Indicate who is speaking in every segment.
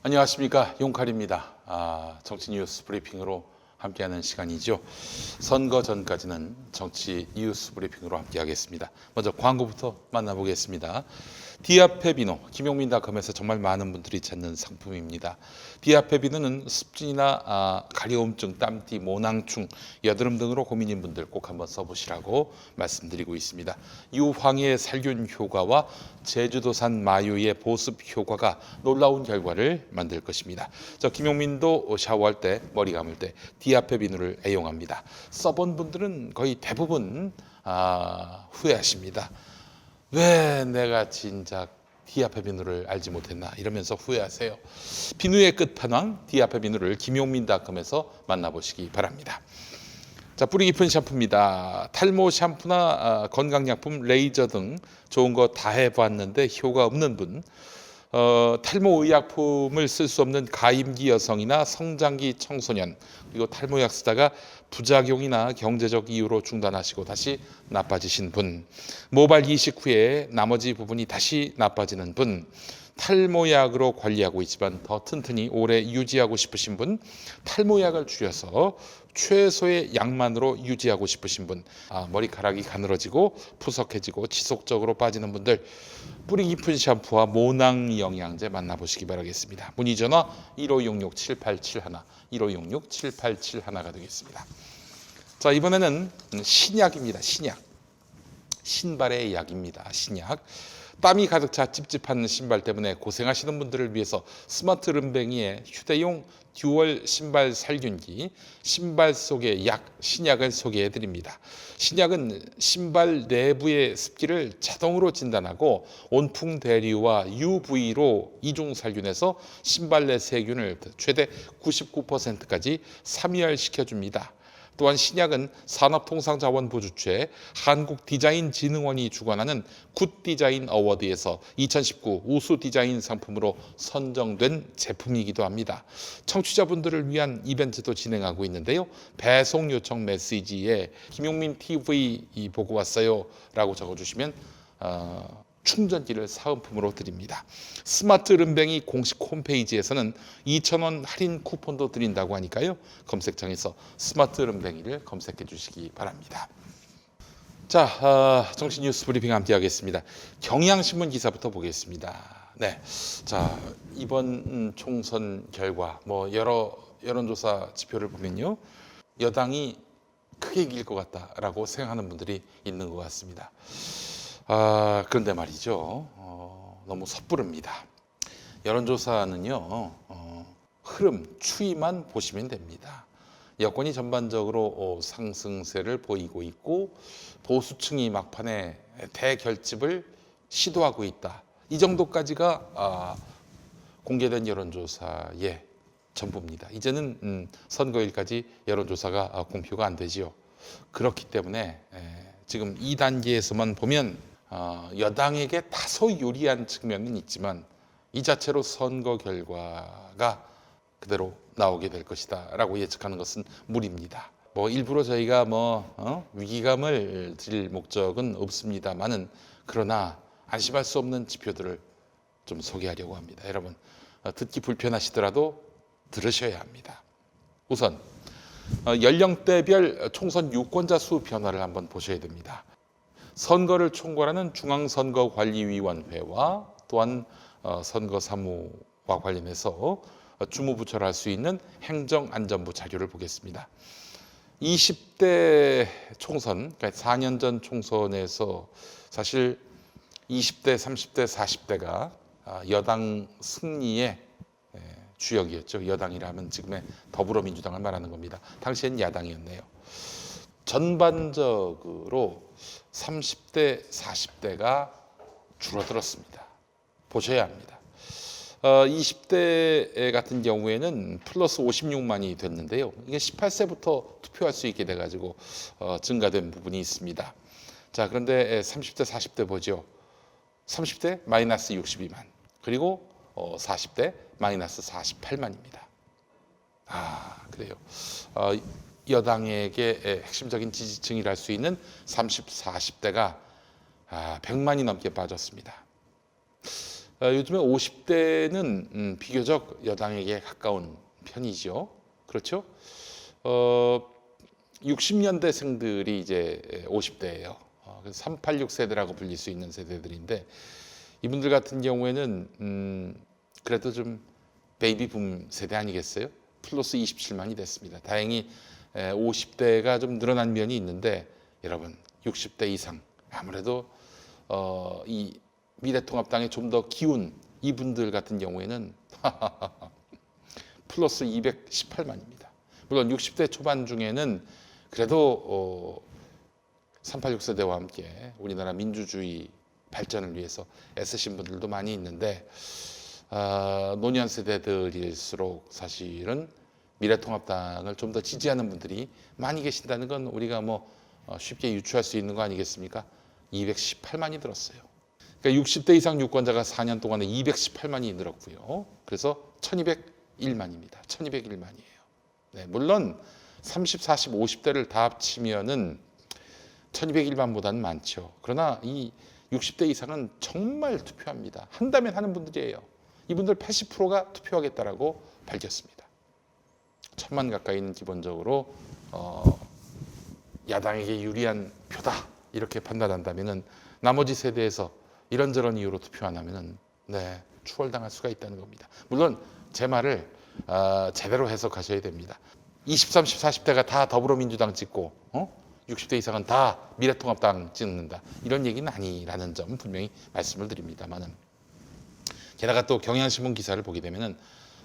Speaker 1: 안녕하십니까, 용칼입니다. 정치 뉴스 브리핑으로 함께하는 시간이죠. 선거 전까지는 정치 뉴스 브리핑으로 함께하겠습니다. 먼저 광고부터 만나보겠습니다. 디아페비노, 김용민닷컴에서 정말 많은 분들이 찾는 상품입니다. 디아페비노는 습진이나 가려움증, 땀띠, 모낭충, 여드름 등으로 고민인 분들 꼭 한번 써보시라고 말씀드리고 있습니다. 유황의 살균 효과와 제주도산 마유의 보습 효과가 놀라운 결과를 만들 것입니다. 김용민도 샤워할 때, 머리 감을 때 디아페비누를 애용합니다. 써본 분들은 거의 대부분 후회하십니다. 왜 내가 진작 디아페비누를 알지 못했나 이러면서 후회하세요. 비누의 끝판왕 디아페비누를 김용민닷컴에서 만나보시기 바랍니다. 뿌리 깊은 샴푸입니다. 탈모 샴푸나 건강약품, 레이저 등 좋은 거 다 해봤는데 효과 없는 분, 탈모 의약품을 쓸 수 없는 가임기 여성이나 성장기 청소년, 그리고 탈모약 쓰다가 부작용이나 경제적 이유로 중단하시고 다시 나빠지신 분, 모발 이식 후에 나머지 부분이 다시 나빠지는 분, 탈모약으로 관리하고 있지만 더 튼튼히 오래 유지하고 싶으신 분, 탈모약을 줄여서 최소의 양만으로 유지하고 싶으신 분, 머리카락이 가늘어지고 푸석해지고 지속적으로 빠지는 분들, 뿌리 깊은 샴푸와 모낭 영양제 만나보시기 바라겠습니다. 문의 전화 1566-7871, 1566-7871가 되겠습니다. 이번에는 신약입니다. 신발의 약입니다. 신약. 땀이 가득 차 찝찝한 신발 때문에 고생하시는 분들을 위해서 스마트 름뱅이의 휴대용 듀얼 신발 살균기, 신발 속의 약, 신약을 소개해 드립니다. 신약은 신발 내부의 습기를 자동으로 진단하고 온풍 대류와 UV로 이중 살균해서 신발 내 세균을 최대 99%까지 삼열시켜 줍니다. 또한 신약은 산업통상자원부 주최 한국디자인진흥원이 주관하는 굿디자인 어워드에서 2019 우수 디자인 상품으로 선정된 제품이기도 합니다. 청취자분들을 위한 이벤트도 진행하고 있는데요. 배송 요청 메시지에 김용민 TV 보고 왔어요 라고 적어주시면 충전기를 사은품으로 드립니다. 스마트 름뱅이 공식 홈페이지에서는 2,000원 할인 쿠폰도 드린다고 하니까요. 검색창에서 스마트 름뱅이를 검색해 주시기 바랍니다. 정치 뉴스 브리핑 함께 하겠습니다. 경향신문 기사부터 보겠습니다. 이번 총선 결과 여러 여론조사 지표를 보면요. 여당이 크게 이길 것 같다라고 생각하는 분들이 있는 것 같습니다. 그런데 말이죠. 너무 섣부릅니다. 여론조사는요, 흐름, 추이만 보시면 됩니다. 여권이 전반적으로 상승세를 보이고 있고 보수층이 막판에 대결집을 시도하고 있다. 이 정도까지가 공개된 여론조사의 전부입니다. 이제는 선거일까지 여론조사가 공표가 안 되지요. 그렇기 때문에 지금 2단계에서만 보면 여당에게 다소 유리한 측면은 있지만 이 자체로 선거 결과가 그대로 나오게 될 것이다 라고 예측하는 것은 무리입니다. 일부러 저희가 위기감을 드릴 목적은 없습니다만은 그러나 안심할 수 없는 지표들을 좀 소개하려고 합니다. 여러분 듣기 불편하시더라도 들으셔야 합니다. 우선 연령대별 총선 유권자 수 변화를 한번 보셔야 됩니다. 선거를 총괄하는 중앙선거관리위원회와 또한 선거사무와 관련해서 주무부처를 할 수 있는 행정안전부 자료를 보겠습니다. 20대 총선, 그러니까 4년 전 총선에서 사실 20대, 30대, 40대가 여당 승리의 주역이었죠. 여당이라면 지금의 더불어민주당을 말하는 겁니다. 당시엔 야당이었네요. 전반적으로 30대, 40대가 줄어들었습니다. 보셔야 합니다. 20대 같은 경우에는 플러스 56만이 됐는데요. 이게 18세부터 투표할 수 있게 돼가지고 증가된 부분이 있습니다. 그런데 30대, 40대 보죠. 30대 마이너스 62만, 그리고 40대 마이너스 48만입니다. 그래요. 여당에게 핵심적인 지지층이라 할 수 있는 30, 40대가 100만이 넘게 빠졌습니다. 요즘에 50대는 비교적 여당에게 가까운 편이죠. 그렇죠? 60년대생들이 이제 50대예요. 그래서 386 세대라고 불릴 수 있는 세대들인데 이분들 같은 경우에는 그래도 좀 베이비붐 세대 아니겠어요? 플러스 27만이 됐습니다. 다행히 50대가 좀 늘어난 면이 있는데 여러분 60대 이상 아무래도 이 미래통합당에 좀 더 기운 이분들 같은 경우에는 플러스 218만입니다. 물론 60대 초반 중에는 그래도 386 세대와 함께 우리나라 민주주의 발전을 위해서 애쓰신 분들도 많이 있는데 노년 세대들일수록 사실은 미래통합당을 좀 더 지지하는 분들이 많이 계신다는 건 우리가 뭐 쉽게 유추할 수 있는 거 아니겠습니까? 218만이 늘었어요. 그러니까 60대 이상 유권자가 4년 동안에 218만이 늘었고요. 그래서 1201만입니다. 1201만이에요. 네, 물론 30, 40, 50대를 다 합치면은 1201만보다는 많죠. 그러나 이 60대 이상은 정말 투표합니다. 한다면 하는 분들이에요. 이분들 80%가 투표하겠다라고 밝혔습니다. 1000만 가까이는 기본적으로 야당에게 유리한 표다 이렇게 판단한다면은 나머지 세대에서 이런저런 이유로 투표 안 하면은 네, 추월당할 수가 있다는 겁니다. 물론 제 말을 제대로 해석하셔야 됩니다. 20, 30, 40대가 다 더불어민주당 찍고 60대 이상은 다 미래통합당 찍는다. 이런 얘기는 아니라는 점 분명히 말씀을 드립니다만은 게다가 또 경향신문 기사를 보게 되면은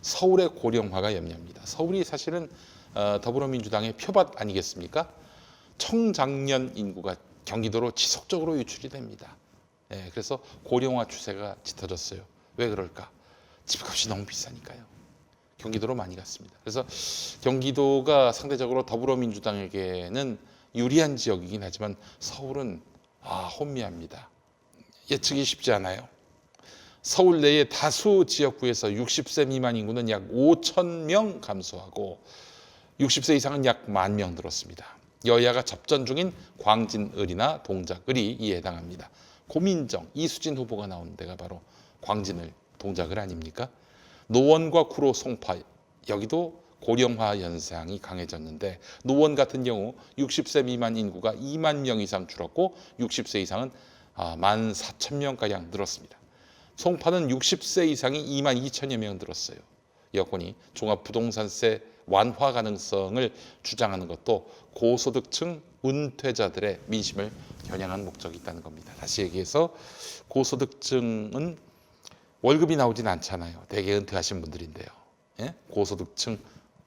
Speaker 1: 서울의 고령화가 염려입니다. 서울이 사실은 더불어민주당의 표밭 아니겠습니까? 청장년 인구가 경기도로 지속적으로 유출이 됩니다. 네, 그래서 고령화 추세가 짙어졌어요. 왜 그럴까? 집값이 너무 비싸니까요. 경기도로 많이 갔습니다. 그래서 경기도가 상대적으로 더불어민주당에게는 유리한 지역이긴 하지만 서울은 혼미합니다. 예측이 쉽지 않아요. 서울 내의 다수 지역구에서 60세 미만 인구는 약 5천 명 감소하고 60세 이상은 약 10,000명 늘었습니다. 여야가 접전 중인 광진을이나 동작을이 이에 해당합니다. 고민정, 이수진 후보가 나온 데가 바로 광진을, 동작을 아닙니까? 노원과 구로, 송파 여기도 고령화 현상이 강해졌는데 노원 같은 경우 60세 미만 인구가 2만 명 이상 줄었고 60세 이상은 14,000명가량 늘었습니다. 송파는 60세 이상이 2만 2천여 명 늘었어요. 여권이 종합부동산세 완화 가능성을 주장하는 것도 고소득층 은퇴자들의 민심을 겨냥한 목적이 있다는 겁니다. 다시 얘기해서 고소득층은 월급이 나오진 않잖아요. 대개 은퇴하신 분들인데요. 예? 고소득층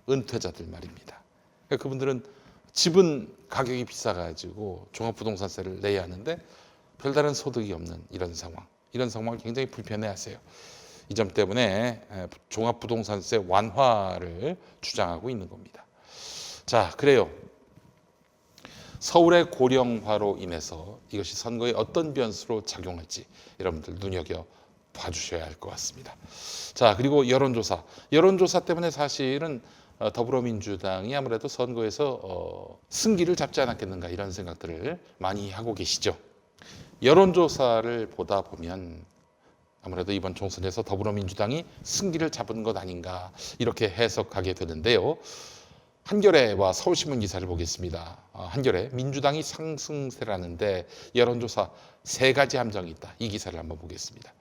Speaker 1: 은퇴자들 말입니다. 그러니까 그분들은 집은 가격이 비싸가지고 종합부동산세를 내야 하는데 별다른 소득이 없는 이런 상황. 이런 상황을 굉장히 불편해하세요. 이 점 때문에 종합부동산세 완화를 주장하고 있는 겁니다. 자, 그래요. 서울의 고령화로 인해서 이것이 선거에 어떤 변수로 작용할지 여러분들 눈여겨 봐주셔야 할 것 같습니다. 자, 그리고 여론조사. 여론조사 때문에 사실은 더불어민주당이 아무래도 선거에서 승기를 잡지 않았겠는가 이런 생각들을 많이 하고 계시죠. 여론조사를 보다 보면 아무래도 이번 총선에서 더불어민주당이 승기를 잡은 것 아닌가 이렇게 해석하게 되는데요. 한겨레와 서울신문 기사를 보겠습니다. 한겨레 민주당이 상승세라는데 여론조사 3가지 함정이 있다. 이 기사를 한번 보겠습니다.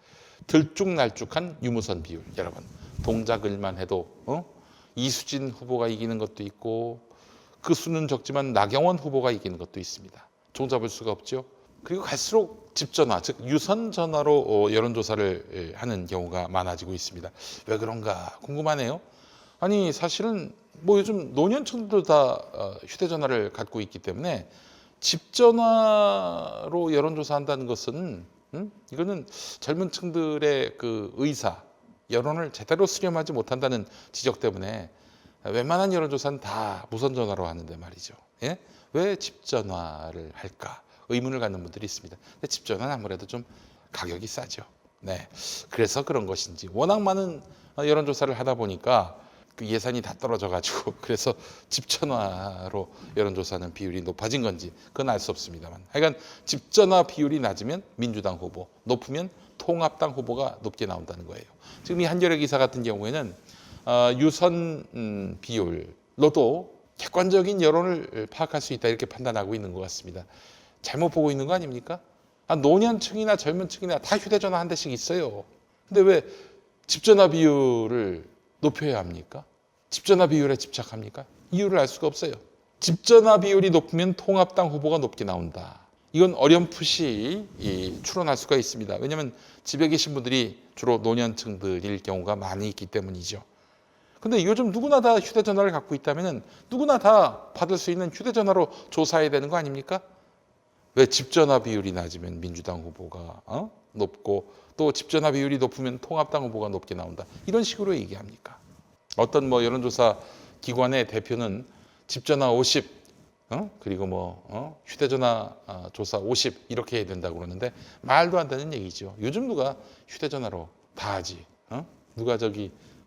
Speaker 1: 들쭉날쭉한 유무선 비율. 여러분 동작을만 해도 이수진 후보가 이기는 것도 있고 그 수는 적지만 나경원 후보가 이기는 것도 있습니다. 종잡을 수가 없죠. 그리고 갈수록 집전화, 즉 유선 전화로 여론조사를 하는 경우가 많아지고 있습니다. 왜 그런가 궁금하네요. 아니 사실은 뭐 요즘 노년층도 다 휴대전화를 갖고 있기 때문에 집전화로 여론조사한다는 것은 이거는 젊은 층들의 그 의사, 여론을 제대로 수렴하지 못한다는 지적 때문에 웬만한 여론조사는 다 무선전화로 하는데 말이죠. 예? 왜 집전화를 할까? 의문을 갖는 분들이 있습니다. 근데 집전화는 아무래도 좀 가격이 싸죠. 네, 그래서 그런 것인지 워낙 많은 여론조사를 하다 보니까 그 예산이 다 떨어져가지고 그래서 집전화로 여론조사하는 비율이 높아진 건지 그건 알 수 없습니다만 하여간 집전화 비율이 낮으면 민주당 후보, 높으면 통합당 후보가 높게 나온다는 거예요. 지금 이 한겨레 기사 같은 경우에는 유선 비율로도 객관적인 여론을 파악할 수 있다 이렇게 판단하고 있는 것 같습니다. 잘못 보고 있는 거 아닙니까? 노년층이나 젊은 층이나 다 휴대전화 한 대씩 있어요. 근데 왜 집전화 비율을 높여야 합니까? 집전화 비율에 집착합니까? 이유를 알 수가 없어요. 집전화 비율이 높으면 통합당 후보가 높게 나온다. 이건 어렴풋이 추론할 수가 있습니다. 왜냐하면 집에 계신 분들이 주로 노년층들일 경우가 많이 있기 때문이죠. 근데 요즘 누구나 다 휴대전화를 갖고 있다면 누구나 다 받을 수 있는 휴대전화로 조사해야 되는 거 아닙니까? 왜 집전화 비율이 낮으면 민주당 후보가 높고 또 집전화 비율이 높으면 통합당 후보가 높게 나온다. 이런 식으로 얘기합니까? 어떤 여론조사 기관의 대표는 집전화 50, 그리고 휴대전화 조사 50 이렇게 해야 된다고 그러는데 말도 안 되는 얘기죠. 요즘 누가 휴대전화로 다 하지? 누가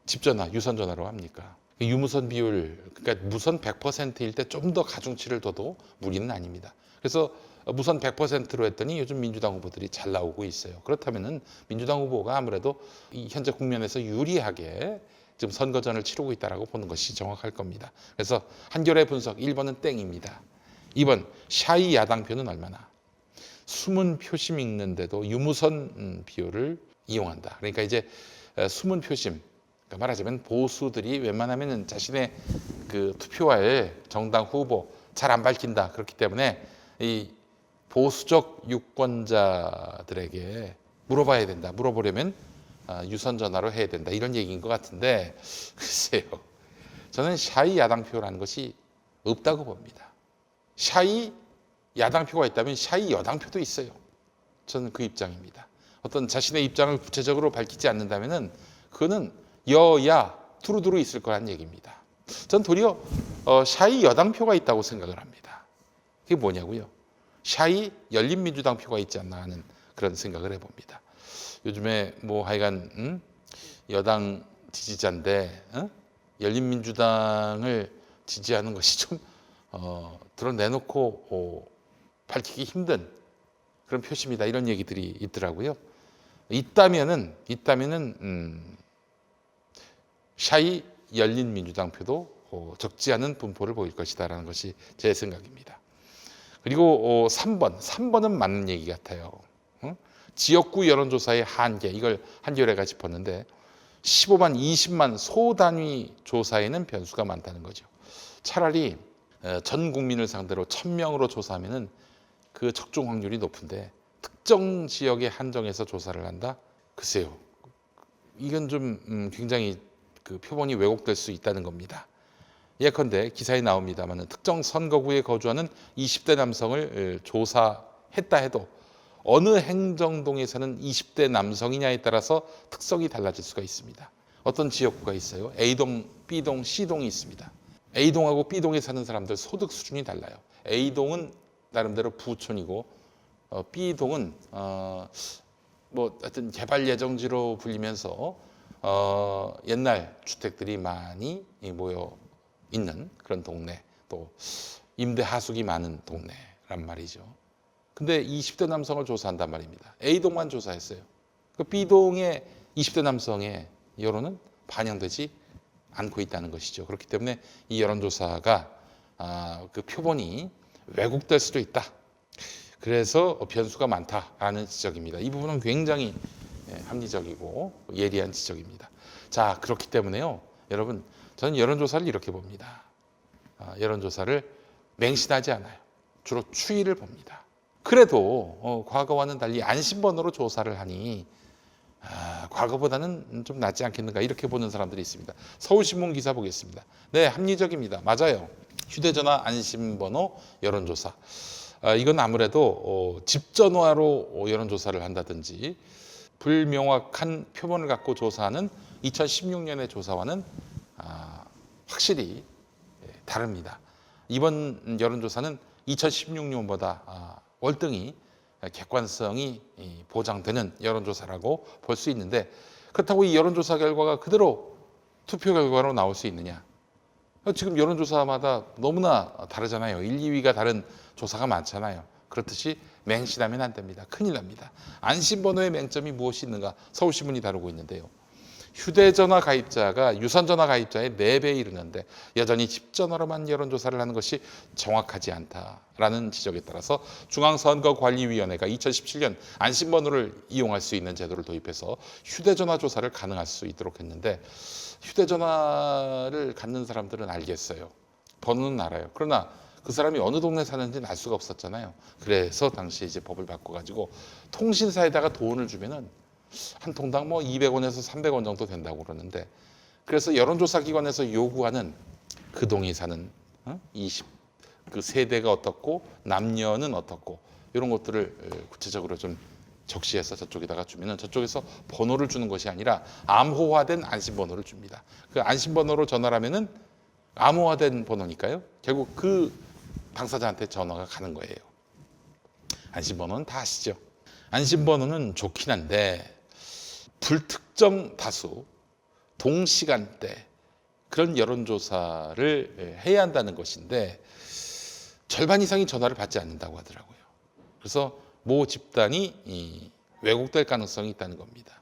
Speaker 1: 집전화, 유선전화로 합니까? 유무선 비율, 그러니까 무선 100%일 때 좀 더 가중치를 둬도 무리는 아닙니다. 그래서 무선 100%로 했더니 요즘 민주당 후보들이 잘 나오고 있어요. 그렇다면은 민주당 후보가 아무래도 이 현재 국면에서 유리하게 지금 선거전을 치르고 있다라고 보는 것이 정확할 겁니다. 그래서 한겨레 분석 1번은 땡입니다. 2번 샤이 야당표는 얼마나? 숨은 표심 읽는데도 유무선 비율을 이용한다. 그러니까 이제 숨은 표심, 그러니까 말하자면 보수들이 웬만하면 자신의 그 투표할 정당 후보 잘 안 밝힌다. 그렇기 때문에 이 보수적 유권자들에게 물어봐야 된다. 물어보려면 유선 전화로 해야 된다. 이런 얘기인 것 같은데 글쎄요. 저는 샤이 야당표라는 것이 없다고 봅니다. 샤이 야당표가 있다면 샤이 여당표도 있어요. 저는 그 입장입니다. 어떤 자신의 입장을 구체적으로 밝히지 않는다면은 그거는 여야 두루두루 있을 거란 얘기입니다. 전 도리어 샤이 여당표가 있다고 생각을 합니다. 그게 뭐냐고요? 샤이 열린민주당 표가 있지 않나 하는 그런 생각을 해봅니다. 요즘에 하여간 여당 지지자인데 열린민주당을 지지하는 것이 좀 드러내놓고 밝히기 힘든 그런 표심이다 이런 얘기들이 있더라고요. 있다면은 샤이 열린민주당 표도 적지 않은 분포를 보일 것이다라는 것이 제 생각입니다. 그리고 3번은 맞는 얘기 같아요. 지역구 여론조사의 한계, 이걸 한겨레가 짚었는데 15만, 20만 소단위 조사에는 변수가 많다는 거죠. 차라리 전 국민을 상대로 1000명으로 조사하면 그 적중 확률이 높은데 특정 지역에 한정해서 조사를 한다? 글쎄요. 이건 좀 굉장히 그 표본이 왜곡될 수 있다는 겁니다. 예컨대 기사에 나옵니다만 특정 선거구에 거주하는 20대 남성을 조사했다 해도 어느 행정동에서는 20대 남성이냐에 따라서 특성이 달라질 수가 있습니다. 어떤 지역구가 있어요. A동, B동, C동이 있습니다. A동하고 B동에 사는 사람들 소득 수준이 달라요. A동은 나름대로 부촌이고 B동은 하여튼 개발 예정지로 불리면서 옛날 주택들이 많이 모여 있는 그런 동네, 또 임대 하숙이 많은 동네란 말이죠. 근데 20대 남성을 조사한단 말입니다. A동만 조사했어요. 그 B동의 20대 남성의 여론은 반영되지 않고 있다는 것이죠. 그렇기 때문에 이 여론조사가 그 표본이 왜곡될 수도 있다. 그래서 변수가 많다라는 지적입니다. 이 부분은 굉장히 합리적이고 예리한 지적입니다. 자, 그렇기 때문에요. 여러분, 저는 여론조사를 이렇게 봅니다. 여론조사를 맹신하지 않아요. 주로 추이를 봅니다. 그래도 과거와는 달리 안심번호로 조사를 하니 과거보다는 좀 낫지 않겠는가 이렇게 보는 사람들이 있습니다. 서울신문 기사 보겠습니다. 네, 합리적입니다. 맞아요. 휴대전화 안심번호 여론조사. 이건 아무래도 집전화로 여론조사를 한다든지 불명확한 표본을 갖고 조사하는 2016년의 조사와는 확실히 다릅니다. 이번 여론조사는 2016년보다 월등히 객관성이 보장되는 여론조사라고 볼 수 있는데 그렇다고 이 여론조사 결과가 그대로 투표 결과로 나올 수 있느냐? 지금 여론조사마다 너무나 다르잖아요. 1, 2위가 다른 조사가 많잖아요. 그렇듯이 맹신하면 안 됩니다. 큰일 납니다. 안심번호의 맹점이 무엇이 있는가? 서울신문이 다루고 있는데요. 휴대전화 가입자가 유선전화 가입자의 4배에 이르는데 여전히 집전화로만 여론조사를 하는 것이 정확하지 않다라는 지적에 따라서 중앙선거관리위원회가 2017년 안심번호를 이용할 수 있는 제도를 도입해서 휴대전화 조사를 가능할 수 있도록 했는데 휴대전화를 갖는 사람들은 알겠어요. 번호는 알아요. 그러나 그 사람이 어느 동네 사는지는 알 수가 없었잖아요. 그래서 당시 이제 법을 바꿔가지고 통신사에다가 돈을 주면은 한 통당 뭐 200원에서 300원 정도 된다고 그러는데, 그래서 여론조사 기관에서 요구하는 그 동이 사는 그 세대가 어떻고 남녀는 어떻고 이런 것들을 구체적으로 좀 적시해서 저쪽에다가 주면은 저쪽에서 번호를 주는 것이 아니라 암호화된 안심번호를 줍니다. 그 안심번호로 전화를 하면은 암호화된 번호니까요. 결국 그 당사자한테 전화가 가는 거예요. 안심번호는 다 아시죠? 안심번호는 좋긴 한데 불특정 다수, 동시간대 그런 여론조사를 해야 한다는 것인데 절반 이상이 전화를 받지 않는다고 하더라고요. 그래서 모 집단이 왜곡될 가능성이 있다는 겁니다.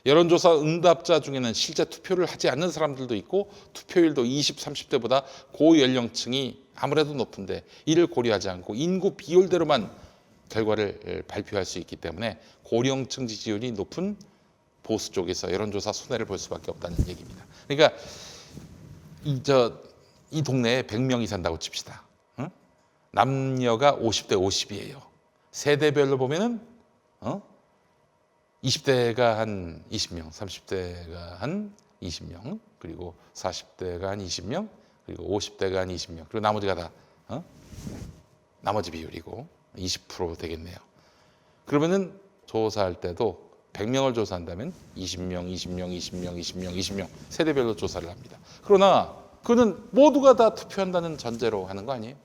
Speaker 1: 여론조사 응답자 중에는 실제 투표를 하지 않는 사람들도 있고 투표율도 20, 30대보다 고연령층이 아무래도 높은데 이를 고려하지 않고 인구 비율대로만 결과를 발표할 수 있기 때문에 고령층 지지율이 높은 보수 쪽에서 여론조사 손해를 볼 수밖에 없다는 얘기입니다. 그러니까 이 동네에 100명이 산다고 칩시다. 응? 남녀가 50대 50이에요. 세대별로 보면은 20대가 한 20명, 30대가 한 20명, 그리고 40대가 한 20명, 그리고 50대가 한 20명, 그리고 나머지가 다 나머지 비율이고 20% 되겠네요. 그러면은 조사할 때도 100명을 조사한다면 20명, 20명, 20명, 20명, 20명 세대별로 조사를 합니다. 그러나 그는 모두가 다 투표한다는 전제로 하는 거 아니에요?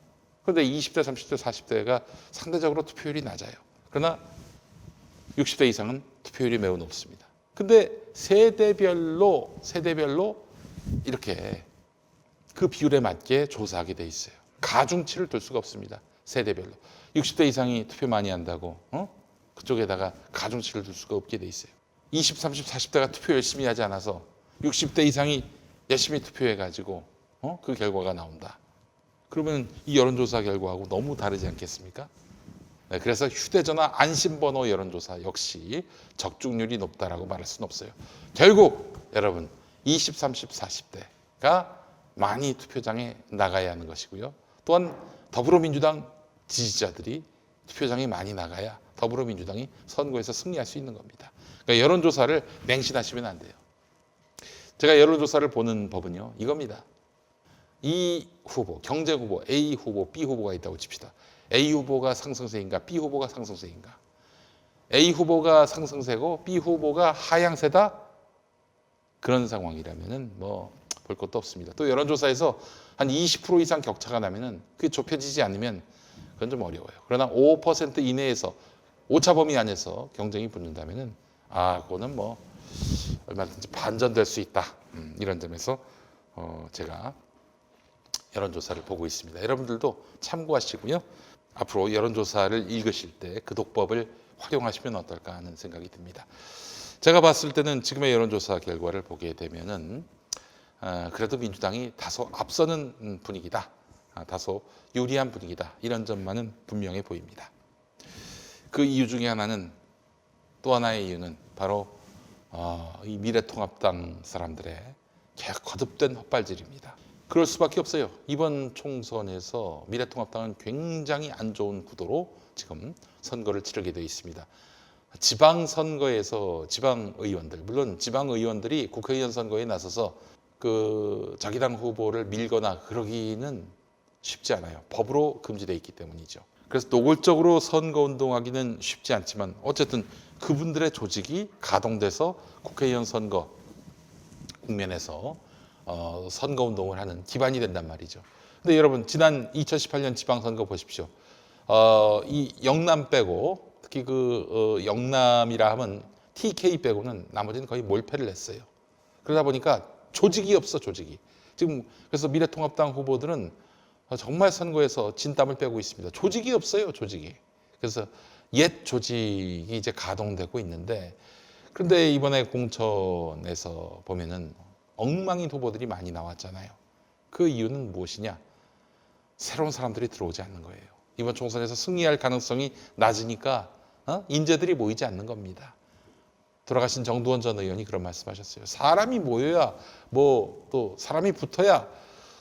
Speaker 1: 그런데 20대, 30대, 40대가 상대적으로 투표율이 낮아요. 그러나 60대 이상은 투표율이 매우 높습니다. 근데 세대별로 이렇게 그 비율에 맞게 조사하게 돼 있어요. 가중치를 둘 수가 없습니다. 세대별로. 60대 이상이 투표 많이 한다고 그쪽에다가 가중치를 둘 수가 없게 돼 있어요. 20, 30, 40대가 투표 열심히 하지 않아서 60대 이상이 열심히 투표해가지고 그 결과가 나온다. 그러면 이 여론조사 결과하고 너무 다르지 않겠습니까? 네, 그래서 휴대전화 안심번호 여론조사 역시 적중률이 높다라고 말할 수는 없어요. 결국 여러분 20, 30, 40대가 많이 투표장에 나가야 하는 것이고요. 또한 더불어민주당 지지자들이 투표장에 많이 나가야 더불어민주당이 선거에서 승리할 수 있는 겁니다. 그러니까 여론조사를 맹신하시면 안 돼요. 제가 여론조사를 보는 법은요, 이겁니다. 이 후보, 경쟁 후보, A 후보, B 후보가 있다고 칩시다. A 후보가 상승세인가, B 후보가 상승세인가. A 후보가 상승세고 B 후보가 하향세다? 그런 상황이라면은 뭐 볼 것도 없습니다. 또 여론조사에서 한 20% 이상 격차가 나면은 그게 좁혀지지 않으면 그건 좀 어려워요. 그러나 5% 이내에서 오차 범위 안에서 경쟁이 붙는다면은 그거는 뭐 얼마든지 반전될 수 있다. 이런 점에서 제가 여론조사를 보고 있습니다. 여러분들도 참고하시고요. 앞으로 여론조사를 읽으실 때 그 독법을 활용하시면 어떨까 하는 생각이 듭니다. 제가 봤을 때는 지금의 여론조사 결과를 보게 되면은 그래도 민주당이 다소 앞서는 분위기다. 다소 유리한 분위기다. 이런 점만은 분명해 보입니다. 그 이유 중에 하나는, 또 하나의 이유는 바로 이 미래통합당 사람들의 거듭된 헛발질입니다. 그럴 수밖에 없어요. 이번 총선에서 미래통합당은 굉장히 안 좋은 구도로 지금 선거를 치르게 되어 있습니다. 지방선거에서 지방의원들, 물론 지방의원들이 국회의원 선거에 나서서 그 자기 당 후보를 밀거나 그러기는 쉽지 않아요. 법으로 금지되어 있기 때문이죠. 그래서 노골적으로 선거운동하기는 쉽지 않지만 어쨌든 그분들의 조직이 가동돼서 국회의원 선거 국면에서 선거운동을 하는 기반이 된단 말이죠. 근데 여러분 지난 2018년 지방선거 보십시오. 이 영남 빼고 특히 그 영남이라 하면 TK 빼고는 나머지는 거의 몰패를 했어요. 그러다 보니까 조직이 없어, 조직이. 지금 그래서 미래통합당 후보들은 정말 선거에서 진땀을 빼고 있습니다. 조직이 없어요, 조직이. 그래서 옛 조직이 이제 가동되고 있는데, 그런데 이번에 공천에서 보면은 엉망인 후보들이 많이 나왔잖아요. 그 이유는 무엇이냐? 새로운 사람들이 들어오지 않는 거예요. 이번 총선에서 승리할 가능성이 낮으니까 인재들이 모이지 않는 겁니다. 돌아가신 정두원 전 의원이 그런 말씀하셨어요. 사람이 모여야, 뭐 또 사람이 붙어야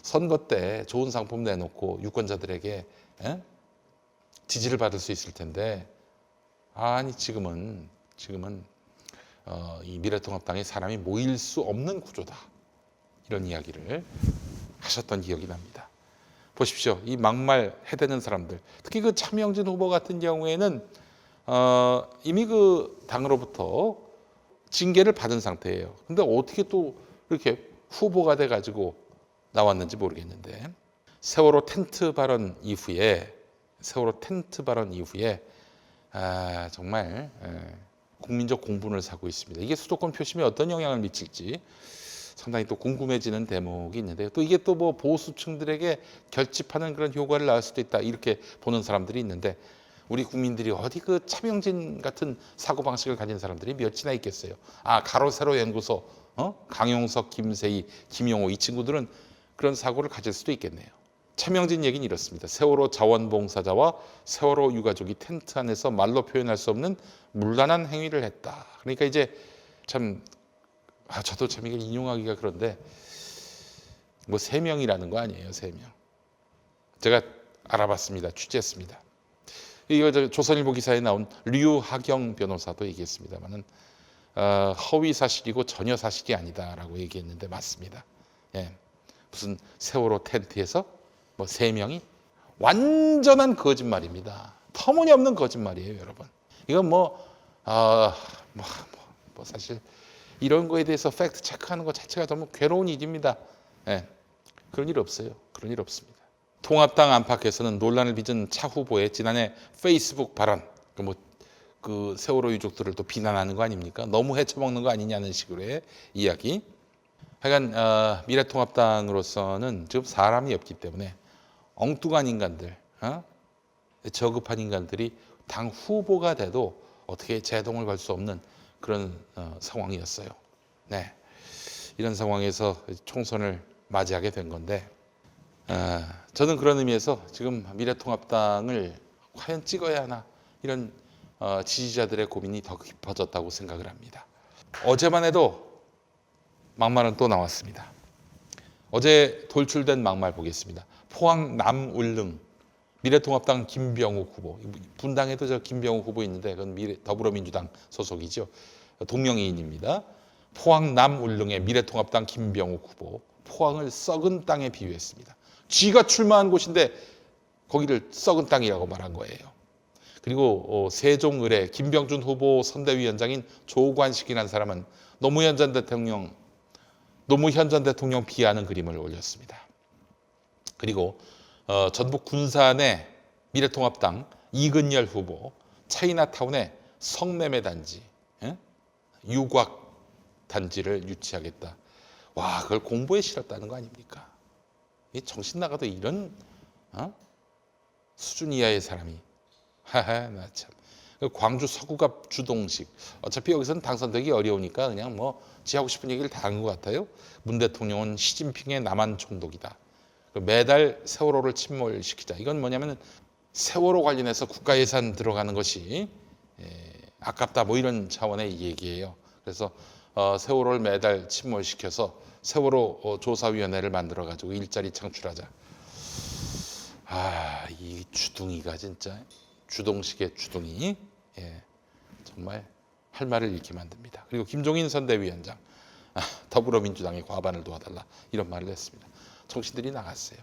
Speaker 1: 선거 때 좋은 상품 내놓고 유권자들에게 지지를 받을 수 있을 텐데, 아니 지금은 이 미래통합당에 사람이 모일 수 없는 구조다, 이런 이야기를 하셨던 기억이 납니다. 보십시오. 이 막말 해대는 사람들, 특히 그 차명진 후보 같은 경우에는 이미 그 당으로부터 징계를 받은 상태예요. 근데 어떻게 또 이렇게 후보가 돼가지고 나왔는지 모르겠는데, 세월호 텐트 발언 이후에 정말 국민적 공분을 사고 있습니다. 이게 수도권 표심에 어떤 영향을 미칠지 상당히 또 궁금해지는 대목이 있는데요. 또 이게 또 뭐 보수층들에게 결집하는 그런 효과를 낳을 수도 있다, 이렇게 보는 사람들이 있는데, 우리 국민들이 어디 그 차명진 같은 사고방식을 가진 사람들이 몇이나 있겠어요. 가로세로 연구소, 강용석, 김세희, 김용호, 이 친구들은 그런 사고를 가질 수도 있겠네요. 차명진 얘기는 이렇습니다. 세월호 자원봉사자와 세월호 유가족이 텐트 안에서 말로 표현할 수 없는 문란한 행위를 했다. 그러니까 이제 참, 저도 참 이걸 인용하기가 그런데, 뭐 3명이라는 거 아니에요. 3명. 제가 알아봤습니다. 취재했습니다. 이거 조선일보 기사에 나온 류하경 변호사도 얘기했습니다만은 허위 사실이고 전혀 사실이 아니다라고 얘기했는데 맞습니다. 예. 무슨 세월호 텐트에서 뭐 3명이, 완전한 거짓말입니다. 터무니없는 거짓말이에요, 여러분. 이건 사실 이런 거에 대해서 팩트 체크하는 것 자체가 너무 괴로운 일입니다. 예. 그런 일 없어요. 그런 일 없습니다. 통합당 안팎에서는 논란을 빚은 차 후보의 지난해 페이스북 발언, 그 세월호 유족들을 또 비난하는 거 아닙니까? 너무 헤쳐먹는 거 아니냐는 식으로의 이야기. 하여간 미래통합당으로서는 지금 사람이 없기 때문에 엉뚱한 인간들, 저급한 인간들이 당 후보가 돼도 어떻게 제동을 걸 수 없는 그런 상황이었어요. 네, 이런 상황에서 총선을 맞이하게 된 건데, 저는 그런 의미에서 지금 미래통합당을 과연 찍어야 하나, 이런 지지자들의 고민이 더 깊어졌다고 생각을 합니다. 어제만 해도 막말은 또 나왔습니다. 어제 돌출된 막말 보겠습니다. 포항 남울릉 미래통합당 김병욱 후보, 분당에도 저 김병욱 후보 있는데 그건 더불어민주당 소속이죠. 동명이인입니다. 포항 남울릉의 미래통합당 김병욱 후보, 포항을 썩은 땅에 비유했습니다. 쥐가 출마한 곳인데 거기를 썩은 땅이라고 말한 거예요. 그리고 세종을의 김병준 후보 선대위원장인 조관식이라는 사람은 노무현 전 대통령 비하하는 그림을 올렸습니다. 그리고 전북 군산의 미래통합당 이근열 후보, 차이나타운의 성매매 단지, 유곽 단지를 유치하겠다. 와, 그걸 공보에 실었다는 거 아닙니까? 이 정신 나가도 이런 수준 이하의 사람이, 나 참. 광주 서구갑 주동식, 어차피 여기서는 당선되기 어려우니까 그냥 지 하고 싶은 얘기를 다 한 것 같아요. 문 대통령은 시진핑의 남한 총독이다. 매달 세월호를 침몰시키자. 이건 뭐냐면 세월호 관련해서 국가 예산 들어가는 것이 아깝다, 이런 차원의 얘기예요. 그래서 세월호를 매달 침몰시켜서 세월호 조사위원회를 만들어가지고 일자리 창출하자. 이 주둥이가 진짜, 주동식의 주둥이, 정말 할 말을 잃게 만듭니다. 그리고 김종인 선대위원장, 더불어민주당의 과반을 도와달라, 이런 말을 했습니다. 정신들이 나갔어요.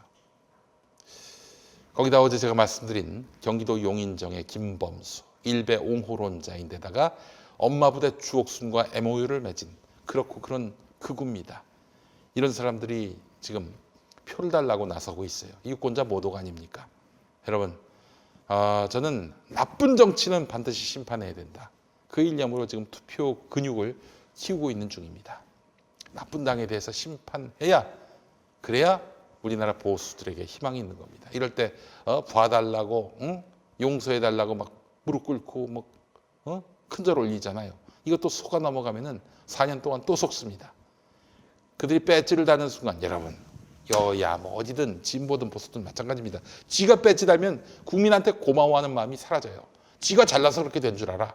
Speaker 1: 거기다 어제 제가 말씀드린 경기도 용인정의 김범수, 일베 옹호론자인데다가 엄마 부대 주옥순과 MOU를 맺은 그런 극우입니다. 이런 사람들이 지금 표를 달라고 나서고 있어요. 유권자 모독 아닙니까? 여러분, 저는 나쁜 정치는 반드시 심판해야 된다, 그 일념으로 지금 투표 근육을 키우고 있는 중입니다. 나쁜 당에 대해서 심판해야, 그래야 우리나라 보수들에게 희망이 있는 겁니다. 이럴 때 봐달라고, 용서해달라고 막 무릎 꿇고 큰절 올리잖아요. 이것도 속아 넘어가면은 4년 동안 또 속습니다. 그들이 배지를 다는 순간 여러분 여야 어디든 진보든 보수든 마찬가지입니다. 지가 배지 달면 국민한테 고마워하는 마음이 사라져요. 지가 잘나서 그렇게 된 줄 알아.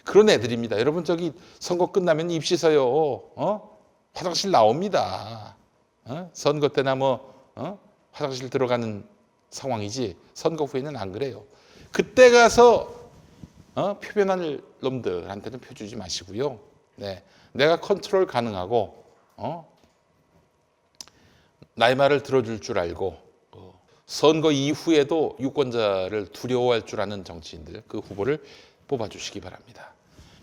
Speaker 1: 그런 애들입니다. 여러분 저기 선거 끝나면 입시서요. 화장실 나옵니다. 선거 때나 화장실 들어가는 상황이지 선거 후에는 안 그래요. 그때 가서 표변할 놈들한테는 표 주지 마시고요. 네, 내가 컨트롤 가능하고 나의 말을 들어줄 줄 알고 선거 이후에도 유권자를 두려워할 줄 아는 정치인들 그 후보를 뽑아주시기 바랍니다.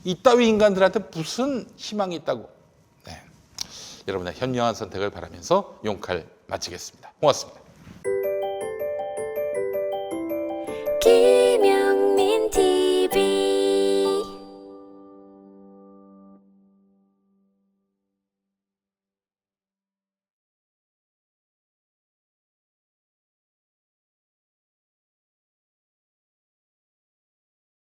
Speaker 1: 이따위 인간들한테 무슨 희망이 있다고. 네, 여러분의 현명한 선택을 바라면서 용칼 마치겠습니다. 고맙습니다.
Speaker 2: 김영